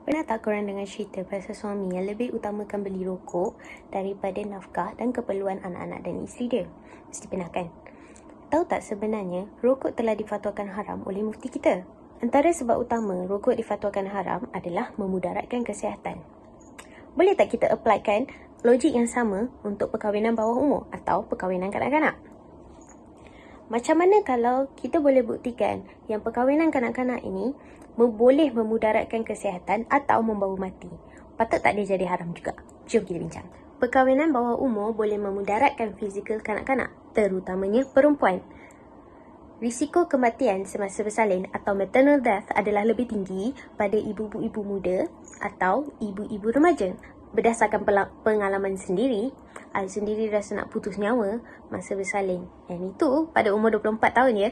Pernah tak korang dengar cerita pasal suami yang lebih utamakan beli rokok daripada nafkah dan keperluan anak-anak dan isteri dia? Mesti pernah kan? Tahu tak sebenarnya rokok telah difatwakan haram oleh mufti kita? Antara sebab utama rokok difatwakan haram adalah memudaratkan kesihatan. Boleh tak kita applykan logik yang sama untuk perkahwinan bawah umur atau perkahwinan kanak-kanak? Macam mana kalau kita boleh buktikan yang perkahwinan kanak-kanak ini boleh memudaratkan kesihatan atau membawa mati? Patut tak dia jadi haram juga? Jom kita bincang. Perkahwinan bawah umur boleh memudaratkan fizikal kanak-kanak, terutamanya perempuan. Risiko kematian semasa bersalin atau maternal death adalah lebih tinggi pada ibu-ibu muda atau ibu-ibu remaja. Berdasarkan pengalaman sendiri, I sendiri rasa nak putus nyawa masa bersalin. Dan itu pada umur 24 tahun ya.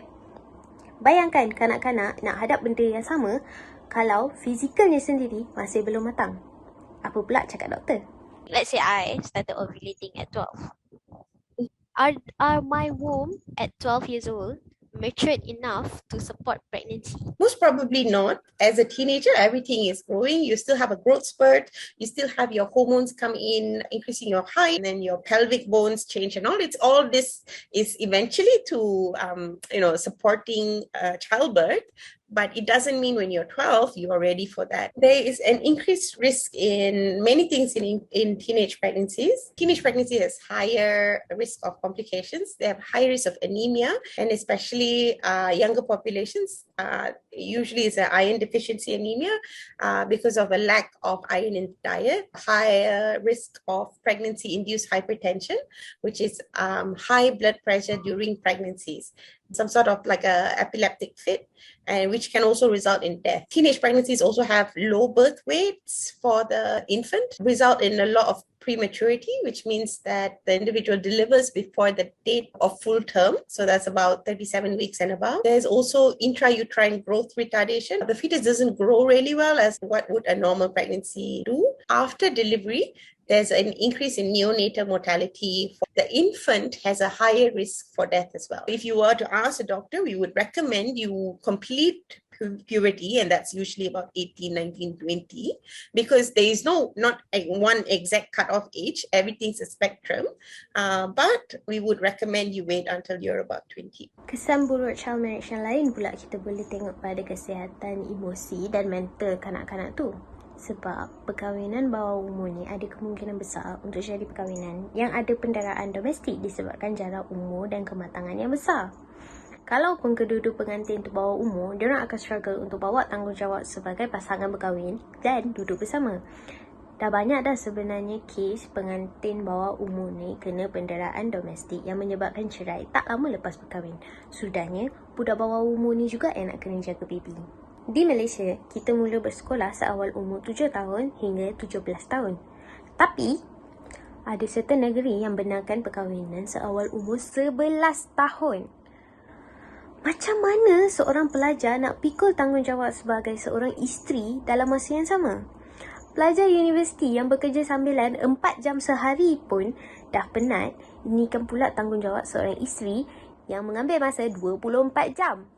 Bayangkan kanak-kanak nak hadap benda yang sama kalau fizikalnya sendiri masih belum matang. Apa pula cakap doktor? Let's say I started ovulating at 12. Are my womb at 12 years old matured enough to support pregnancy? Most probably not. As a teenager, everything is growing. You still have a growth spurt. You still have your hormones come in, increasing your height, and then your pelvic bones change, and all this is eventually to supporting childbirth. But it doesn't mean when you're 12, you are ready for that. There is an increased risk in many things in teenage pregnancies. Teenage pregnancy has higher risk of complications. They have high risk of anemia, and especially younger populations. Usually it's an iron deficiency anemia because of a lack of iron in diet. Higher risk of pregnancy-induced hypertension, which is high blood pressure during pregnancies. Some sort of like a epileptic fit, and which can also result in death. Teenage pregnancies also have low birth weights for the infant, result in a lot of prematurity, which means that the individual delivers before the date of full term. So that's about 37 weeks and above. There's also intrauterine growth retardation. The fetus doesn't grow really well as what would a normal pregnancy do. After delivery, there's an increase in neonatal mortality. The infant has a higher risk for death as well. If you were to ask a doctor, we would recommend you complete puberty, and that's usually about 18, 19, 20, because there is not one exact cutoff age. Everything's a spectrum, but we would recommend you wait until you're about 20. Kesan buruk child marriage yang lain pula kita boleh tengok pada kesihatan emosi dan mental kanak-kanak tu. Sebab perkahwinan bawah umur ni ada kemungkinan besar untuk jadi perkahwinan yang ada penderaan domestik disebabkan jarak umur dan kematangan yang besar. Kalau pun kedua-dua pengantin tu bawah umur, diorang akan struggle untuk bawa tanggungjawab sebagai pasangan berkahwin dan duduk bersama. Dah banyak dah sebenarnya kes pengantin bawah umur ni kena penderaan domestik yang menyebabkan cerai tak lama lepas berkahwin. Sudahnya, budak bawah umur ni juga yang nak kena jaga baby. Di Malaysia, kita mula bersekolah seawal umur 7 tahun hingga 17 tahun. Tapi, ada certain negeri yang benarkan perkahwinan seawal umur 11 tahun. Macam mana seorang pelajar nak pikul tanggungjawab sebagai seorang isteri dalam masa yang sama? Pelajar universiti yang bekerja sambilan 4 jam sehari pun dah penat, inikan pula tanggungjawab seorang isteri yang mengambil masa 24 jam.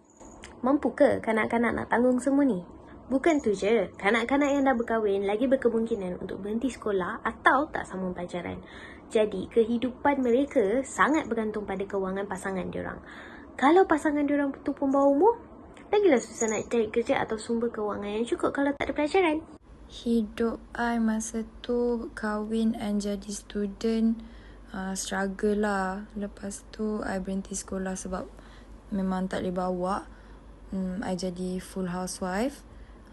Mampu ke kanak-kanak nak tanggung semua ni? Bukan tu je, kanak-kanak yang dah berkahwin lagi berkemungkinan untuk berhenti sekolah atau tak sambung pelajaran. Jadi, kehidupan mereka sangat bergantung pada kewangan pasangan diorang. Kalau pasangan diorang tu pun bawah umur, lagilah susah nak cari kerja atau sumber kewangan yang cukup kalau tak ada pelajaran. Hidup I masa tu kahwin and jadi student struggle lah. Lepas tu I berhenti sekolah sebab memang tak boleh bawa. I jadi full housewife.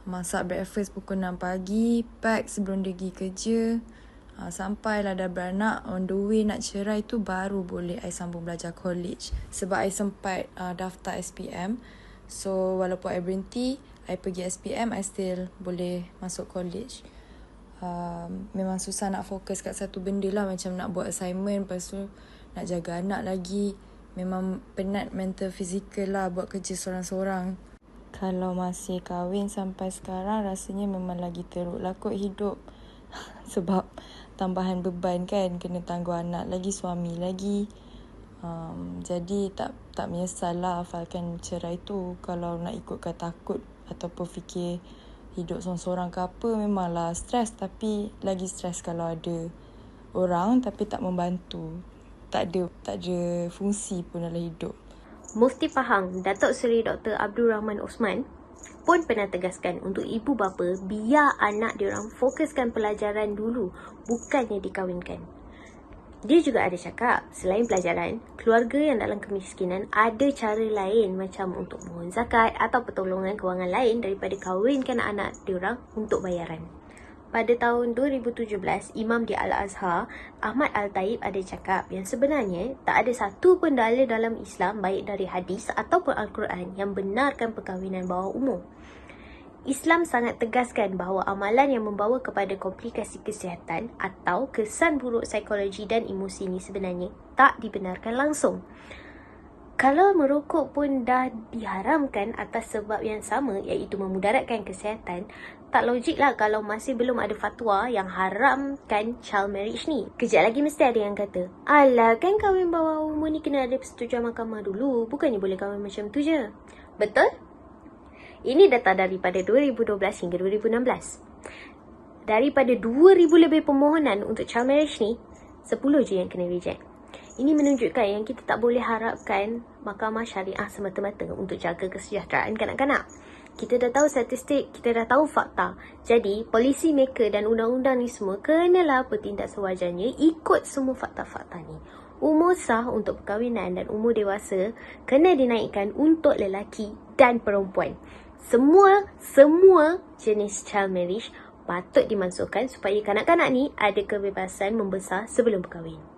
Masak breakfast pukul 6 pagi, pack sebelum dia pergi kerja. Sampailah dah beranak, on the way nak cerai tu baru boleh I sambung belajar college. Sebab I sempat daftar SPM. So walaupun I berhenti, I pergi SPM, I still boleh masuk college. Memang susah nak fokus kat satu benda lah. Macam nak buat assignment, lepas tu nak jaga anak lagi. Memang penat mental fizikal lah buat kerja seorang-seorang. Kalau masih kahwin sampai sekarang, rasanya memang lagi teruk lah kot hidup. Sebab tambahan beban kan, kena tangguh anak lagi, suami lagi. Jadi tak menyesal lah hafalkan cerai tu. Kalau nak ikutkan takut ataupun fikir hidup seorang-seorang ke apa, memanglah stres. Tapi lagi stres kalau ada orang tapi tak membantu. Tak ada fungsi pun dalam hidup. Mufti Pahang, Datuk Seri Dr. Abdul Rahman Osman pun pernah tegaskan untuk ibu bapa biar anak diorang fokuskan pelajaran dulu, bukannya dikahwinkan. Dia juga ada cakap, selain pelajaran, keluarga yang dalam kemiskinan ada cara lain macam untuk mohon zakat atau pertolongan kewangan lain daripada kahwinkan anak diorang untuk bayaran. Pada tahun 2017, Imam di Al-Azhar, Ahmad Al-Taib ada cakap yang sebenarnya tak ada satu pun dalil dalam Islam baik dari hadis ataupun Al-Quran yang benarkan perkahwinan bawah umur. Islam sangat tegaskan bahawa amalan yang membawa kepada komplikasi kesihatan atau kesan buruk psikologi dan emosi ini sebenarnya tak dibenarkan langsung. Kalau merokok pun dah diharamkan atas sebab yang sama, iaitu memudaratkan kesihatan, tak logiklah kalau masih belum ada fatwa yang haramkan child marriage ni. Kejap lagi mesti ada yang kata, alah kan kahwin bawah umur ni kena ada persetujuan mahkamah dulu, bukannya boleh kahwin macam tu je. Betul? Ini data daripada 2012 hingga 2016. Daripada 2,000 lebih permohonan untuk child marriage ni, 10 je yang kena reject. Ini menunjukkan yang kita tak boleh harapkan mahkamah syariah semata-mata untuk jaga kesejahteraan kanak-kanak. Kita dah tahu statistik, kita dah tahu fakta. Jadi, policy maker dan undang-undang ni semua kenalah bertindak sewajarnya ikut semua fakta-fakta ni. Umur sah untuk perkahwinan dan umur dewasa kena dinaikkan untuk lelaki dan perempuan. Semua jenis child marriage patut dimasukkan supaya kanak-kanak ni ada kebebasan membesar sebelum berkahwin.